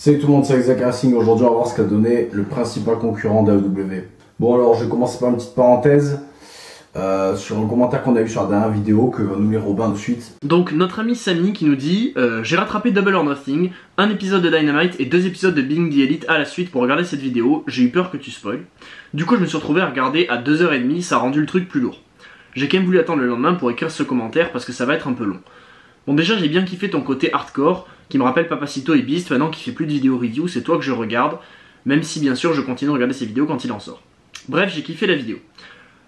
Salut tout le monde, c'est Isaac Racing. Aujourd'hui, on va voir ce qu'a donné le principal concurrent d'AEW. Bon, alors je vais commencer par une petite parenthèse sur un commentaire qu'on a eu sur la dernière vidéo que va nous lire Robin de suite. Donc, notre ami Samy qui nous dit j'ai rattrapé Double or Nothing, un épisode de Dynamite et 2 épisodes de Being the Elite à la suite pour regarder cette vidéo. J'ai eu peur que tu spoil. Du coup, je me suis retrouvé à regarder à 2h30, ça a rendu le truc plus lourd. J'ai quand même voulu attendre le lendemain pour écrire ce commentaire parce que ça va être un peu long. Bon, déjà, j'ai bien kiffé ton côté hardcore qui me rappelle Papacito et Beast. Maintenant qu'il fait plus de vidéos review, c'est toi que je regarde, même si bien sûr je continue de regarder ses vidéos quand il en sort. Bref, j'ai kiffé la vidéo.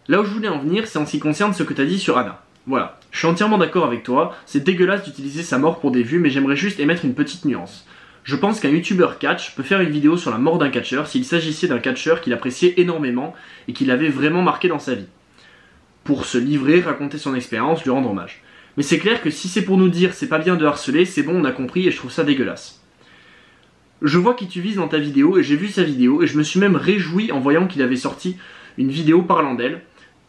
Là où je voulais en venir, c'est en ce qui concerne ce que t'as dit sur Anna. Voilà, je suis entièrement d'accord avec toi, c'est dégueulasse d'utiliser sa mort pour des vues, mais j'aimerais juste émettre une petite nuance. Je pense qu'un youtubeur catch peut faire une vidéo sur la mort d'un catcheur s'il s'agissait d'un catcheur qu'il appréciait énormément et qu'il avait vraiment marqué dans sa vie. Pour se livrer, raconter son expérience, lui rendre hommage. Mais c'est clair que si c'est pour nous dire c'est pas bien de harceler, c'est bon, on a compris et je trouve ça dégueulasse. Je vois qui tu vises dans ta vidéo et j'ai vu sa vidéo et je me suis même réjoui en voyant qu'il avait sorti une vidéo parlant d'elle,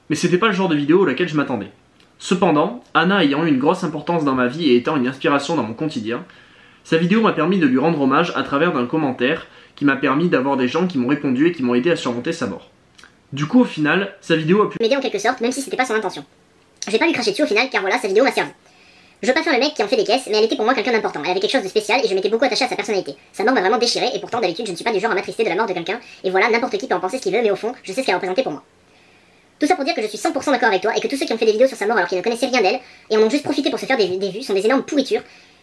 mais c'était pas le genre de vidéo auquel je m'attendais. Cependant, Anna ayant eu une grosse importance dans ma vie et étant une inspiration dans mon quotidien, sa vidéo m'a permis de lui rendre hommage à travers d'un commentaire qui m'a permis d'avoir des gens qui m'ont répondu et qui m'ont aidé à surmonter sa mort. Du coup, au final, sa vidéo a pu m'aider en quelque sorte, même si c'était pas son intention. Je vais pas lui cracher dessus au final, car voilà, sa vidéo m'a servi. Je veux pas faire le mec qui en fait des caisses, mais elle était pour moi quelqu'un d'important. Elle avait quelque chose de spécial et je m'étais beaucoup attaché à sa personnalité. Sa mort m'a vraiment déchiré et pourtant d'habitude je ne suis pas du genre à m'attrister de la mort de quelqu'un. Et voilà, n'importe qui peut en penser ce qu'il veut, mais au fond, je sais ce qu'elle représentait pour moi. Tout ça pour dire que je suis 100% d'accord avec toi et que tous ceux qui ont fait des vidéos sur sa mort alors qu'ils ne connaissaient rien d'elle et en ont juste profité pour se faire des vues sont des énormes pourritures,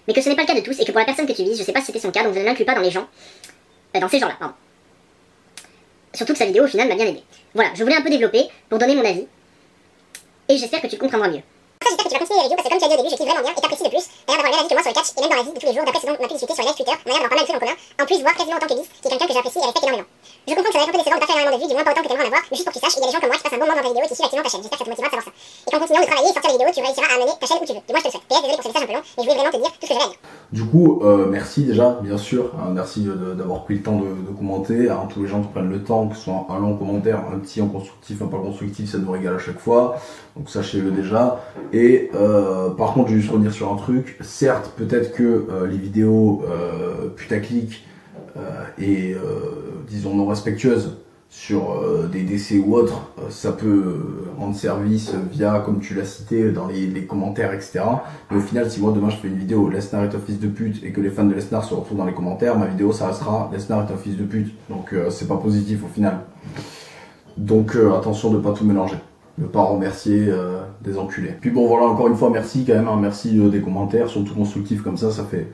mais que ce n'est pas le cas de tous et que pour la personne que tu vises, je sais pas si c'était son cas donc je ne l'inclus pas dans les gens, dans ces gens-là, pardon. Surtout que sa vidéo au final m'a bien aidé. Voilà, je voulais un peu développer pour donner mon avis et j'espère que tu le comprendras mieux. Après, j'espère que tu vas continuer les vidéos parce que comme tu as dit au début, je kiffe vraiment bien et t'apprécies de plus. T'as l'air d'avoir le même avis que moi sur le catch et même dans la vie de tous les jours. D'après ce dont on a pu discuter sur les live Twitter, on a l'air d'avoir pas mal de trucs en commun. En plus, voir quasiment autant que Beast, qui est quelqu'un que j'apprécie et respecte énormément. Je comprends que ça va être un peu décevant de pas faire énormément de vues, du moins pas autant que t'aimerais en avoir, mais juste pour que tu saches, il y a des gens comme moi qui passent un bon moment dans ta vidéo et qui suivent activement ta chaîne. J'espère que ça te motivera de savoir ça. Et qu'en continuant de travailler et sortir les vidéos, tu réussiras à amener ta chaîne où tu veux. Et moi je te le souhaite. PS, désolé pour ce message un peu long, mais je voulais vraiment te dire tout ce que j'avais à dire. Du coup, merci déjà, bien sûr. Merci d'avoir pris le temps de commenter. Hein, tous les gens qui prennent le temps, que ce soit un long commentaire, un petit en constructif, un pas constructif, ça nous régale à chaque fois. Donc sachez-le déjà. Et par contre, je vais juste revenir sur un truc. Certes, peut-être que les vidéos putaclic et disons non respectueuses sur des décès ou autres, ça peut rendre service via, comme tu l'as cité, dans les commentaires, etc. Mais au final, si moi demain je fais une vidéo Lesnar est un fils de pute et que les fans de Lesnar se retrouvent dans les commentaires, ma vidéo ça restera Lesnar est un fils de pute. Donc c'est pas positif au final. Donc attention de pas tout mélanger. Ne pas remercier des enculés. Puis bon voilà, encore une fois merci quand même, hein, merci des commentaires, surtout constructifs comme ça fait...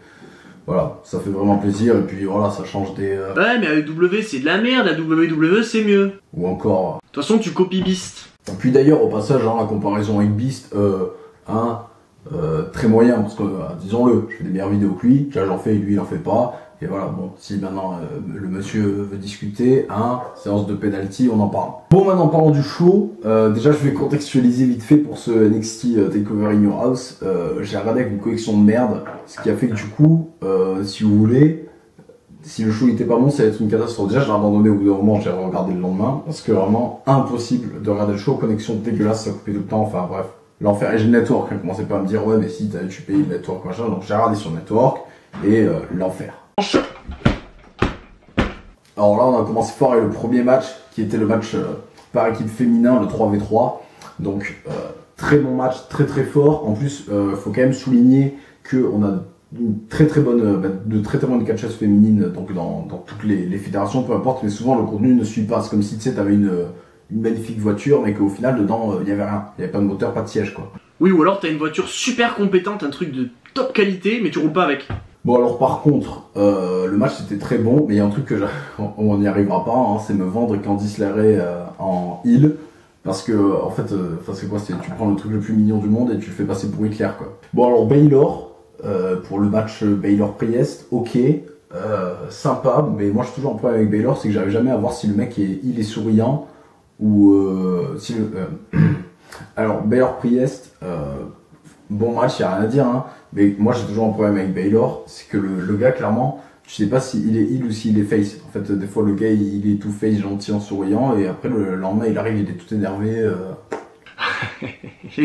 Voilà, ça fait vraiment plaisir et puis voilà, ça change des... Ouais, mais AEW c'est de la merde, la WWE c'est mieux. Ou encore... De toute façon, tu copies Beast. Et puis d'ailleurs, au passage, hein, la comparaison avec Beast, très moyen, parce que, disons-le, je fais des meilleures vidéos que lui, là j'en fais et lui il en fait pas. Et voilà, bon, si maintenant le monsieur veut discuter, séance de penalty, on en parle. Bon, maintenant parlons du show. Déjà, je vais contextualiser vite fait pour ce NXT Takeover in Your House. J'ai regardé avec une collection de merde, ce qui a fait que du coup, si vous voulez, si le show n'était pas bon, ça va être une catastrophe. Déjà, j'ai abandonné au bout d'un moment, j'ai regardé le lendemain, parce que vraiment impossible de regarder le show, connexion dégueulasse, ça coupait tout le temps, enfin bref. L'enfer, et j'ai le network, hein, commencez pas à me dire, ouais, mais si, tu payes le network, machin, donc j'ai regardé sur le network, et l'enfer. Alors là, on a commencé fort avec le premier match, qui était le match par équipe féminin, le 3v3. Donc, très bon match, très très fort. En plus, faut quand même souligner qu'on a une de très très bonnes catcheuses féminines donc dans toutes les fédérations, peu importe, mais souvent le contenu ne suit pas. C'est comme si tu sais, t'avais une magnifique voiture, mais qu'au final, dedans, il y avait rien. Il y avait pas de moteur, pas de siège, quoi. Oui, ou alors t'as une voiture super compétente, un truc de top qualité, mais tu roules pas avec. Bon alors par contre, le match c'était très bon, mais il y a un truc que on n'y arrivera pas, hein, c'est me vendre Candice LeRae en heel, parce que en fait, c'est quoi, tu prends le truc le plus mignon du monde et tu le fais passer pour Hitler quoi. Bon alors Baylor, pour le match Baylor-Priest, ok, sympa, mais moi je suis toujours un problème avec Baylor, c'est que j'arrive jamais à voir si le mec il est souriant, ou si le... Alors Baylor-Priest, bon match, y a rien à dire, hein. Mais moi j'ai toujours un problème avec Baylor, c'est que le gars clairement, tu sais pas s'il est heel ou s'il est face. En fait des fois le gars il est tout face, gentil en souriant, et après le lendemain il arrive, il est tout énervé.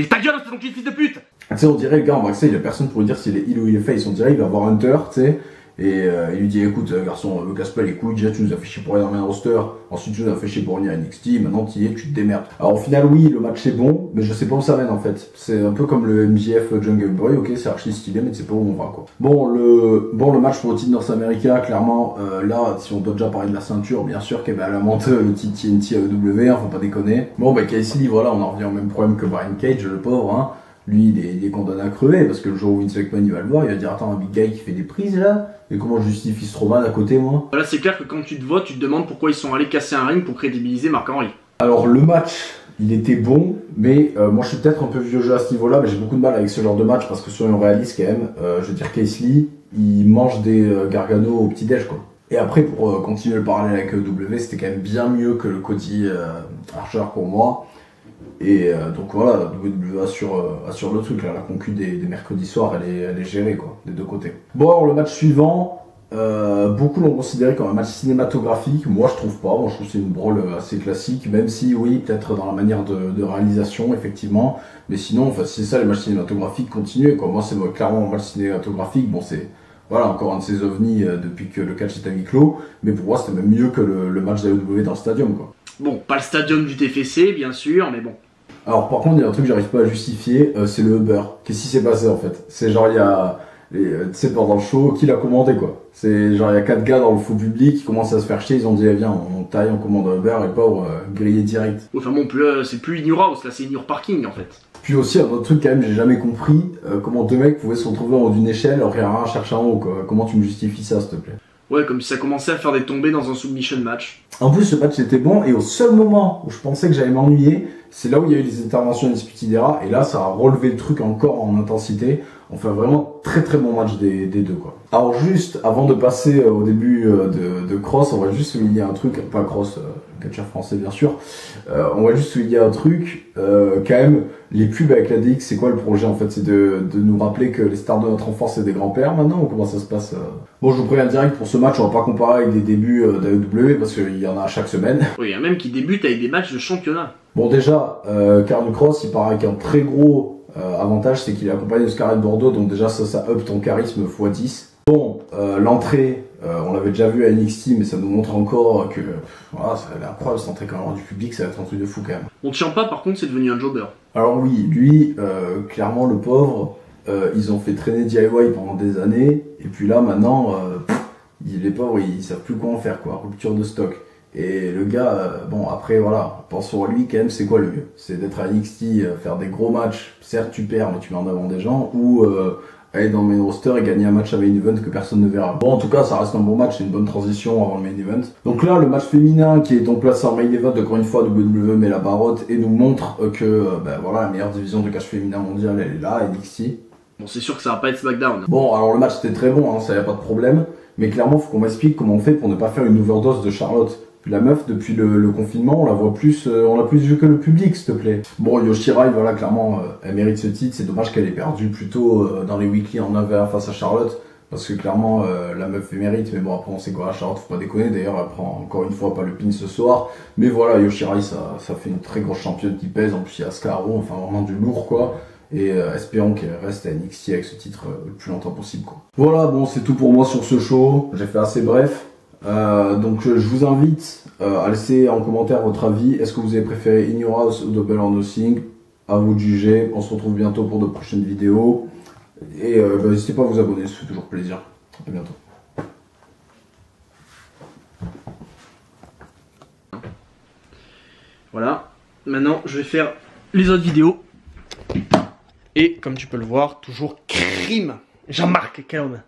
Ta gueule, c'est ton fils de pute. Tu sais, on dirait le gars en backstage, il y a personne pour lui dire s'il est heel ou il est face, on dirait il va avoir Hunter, tu sais, Et il lui dit écoute garçon, me casse pas les couilles, déjà tu nous as fait chier pour aller dans un roster, ensuite tu nous as fait chier pour venir à NXT, maintenant tu y es, tu te démerdes. Alors au final oui, le match est bon, mais je sais pas où ça mène en fait. C'est un peu comme le MJF Jungle Boy, ok c'est archi stylé, mais tu sais pas où on va quoi. Bon le match pour le titre North America, clairement, là si on doit déjà parler de la ceinture, bien sûr qu'elle a monté le titre TNT AEW, hein, faut pas déconner. Bon bah Casey Lee, voilà, on en revient au même problème que Brian Cage, le pauvre, hein. Lui, il est condamné à crever, parce que le jour où Vince McMahon il va le voir, il va dire attends, un big guy qui fait des prises là, et comment je justifie Strowman à côté moi? Là c'est clair que quand tu te vois, tu te demandes pourquoi ils sont allés casser un ring pour crédibiliser Mark Henry. Alors le match, il était bon, mais moi je suis peut-être un peu vieux jeu à ce niveau-là, mais j'ai beaucoup de mal avec ce genre de match, parce que soyons réalistes quand même, je veux dire Casey Lee, il mange des Gargano au petit-déj quoi. Et après, pour continuer le parallèle avec W, c'était quand même bien mieux que le Cody Archer pour moi. Et donc voilà, la WWE assure le truc, là, la concu des mercredis soirs, elle est gérée quoi, des deux côtés. Bon alors le match suivant, beaucoup l'ont considéré comme un match cinématographique, moi je trouve pas, moi je trouve que c'est une brawl assez classique, même si oui, peut-être dans la manière de réalisation effectivement, mais sinon, enfin si c'est ça les matchs cinématographiques, continuez quoi, moi c'est clairement un match cinématographique, bon c'est... Voilà, encore un de ces ovnis depuis que le catch est à huis clos, mais pour moi c'était même mieux que le match d'AEW dans le stadium quoi. Bon, pas le stadium du TFC bien sûr, mais bon. Alors par contre il y a un truc que j'arrive pas à justifier, c'est le Uber. Qu'est-ce qui s'est passé en fait? C'est genre il y a, tu sais pendant le show, qui l'a commandé quoi? C'est genre il y a 4 gars dans le faux public qui commencent à se faire chier, ils ont dit eh, viens on taille, on commande un Uber et pauvre grillé direct. Enfin bon, c'est plus In Your House, là c'est In Your Parking en fait. Puis aussi un autre truc quand même, j'ai jamais compris comment deux mecs pouvaient se retrouver en haut d'une échelle alors qu'il y a rien à chercher en haut quoi. Comment tu me justifies ça s'il te plaît? Ouais, comme si ça commençait à faire des tombées dans un submission match. En plus ce match était bon et au seul moment où je pensais que j'allais m'ennuyer, c'est là où il y a eu les interventions d'Ispiti Era et là ça a relevé le truc encore en intensité. Enfin vraiment très très bon match des deux quoi. Alors juste avant de passer au début de Cross, on va juste souligner un truc, pas Cross, catcheur français bien sûr, on va juste souligner un truc, quand même les pubs avec la DX c'est quoi le projet en fait? C'est de nous rappeler que les stars de notre enfance c'est des grands-pères maintenant ou comment ça se passe? Bon je vous préviens direct pour ce match on va pas comparer avec des débuts d'AEW parce qu'il y en a chaque semaine. Oui, il y a même qui débutent avec des matchs de championnat. Bon déjà, Karl Cross il part avec un très gros avantage, c'est qu'il est accompagné de Scarlett Bordeaux, donc déjà ça up ton charisme x10. Bon, l'entrée, on l'avait déjà vu à NXT, mais ça nous montre encore que voilà, ça a l'air incroyable, cette entrée quand même du public, ça va être un truc de fou quand même. On tient pas, par contre, c'est devenu un jobber. Alors oui, lui, clairement le pauvre, ils ont fait traîner DIY pendant des années, et puis là maintenant, les pauvres ils savent plus quoi en faire quoi, rupture de stock. Et le gars, bon après voilà, pensons à lui quand même, c'est quoi le mieux? C'est d'être à NXT, faire des gros matchs, certes tu perds mais tu mets en avant des gens, ou aller dans le main roster et gagner un match à main event que personne ne verra. Bon en tout cas ça reste un bon match, c'est une bonne transition avant le main event. Donc là le match féminin qui est donc placé en main event, encore une fois WWE met la barotte et nous montre que ben, voilà, la meilleure division de catch féminin mondial elle est là, NXT. Bon c'est sûr que ça va pas être SmackDown. Bon alors le match était très bon, hein, ça y a pas de problème, mais clairement faut qu'on m'explique comment on fait pour ne pas faire une overdose de Charlotte. La meuf, depuis le confinement, on la voit plus, on l'a plus vue que le public, s'il te plaît. Bon, Yoshirai, voilà, clairement, elle mérite ce titre. C'est dommage qu'elle ait perdu plutôt dans les weekly en 1v1 face à Charlotte. Parce que clairement, la meuf mérite. Mais bon, après, on sait quoi, Charlotte, faut pas déconner. D'ailleurs, elle prend encore une fois pas le pin ce soir. Mais voilà, Yoshirai, ça fait une très grosse championne qui pèse. En plus, il y a Scarro, enfin, vraiment du lourd, quoi. Et espérons qu'elle reste à NXT avec ce titre le plus longtemps possible, quoi. Voilà, bon, c'est tout pour moi sur ce show. J'ai fait assez bref. Donc je vous invite à laisser en commentaire votre avis. Est-ce que vous avez préféré In Your House ou Double or Nothing? À vous de juger. On se retrouve bientôt pour de prochaines vidéos. Et n'hésitez pas à vous abonner, ça fait toujours plaisir. À bientôt. Voilà. Maintenant je vais faire les autres vidéos. Et comme tu peux le voir, toujours crime. Jean-Marc, quel homme.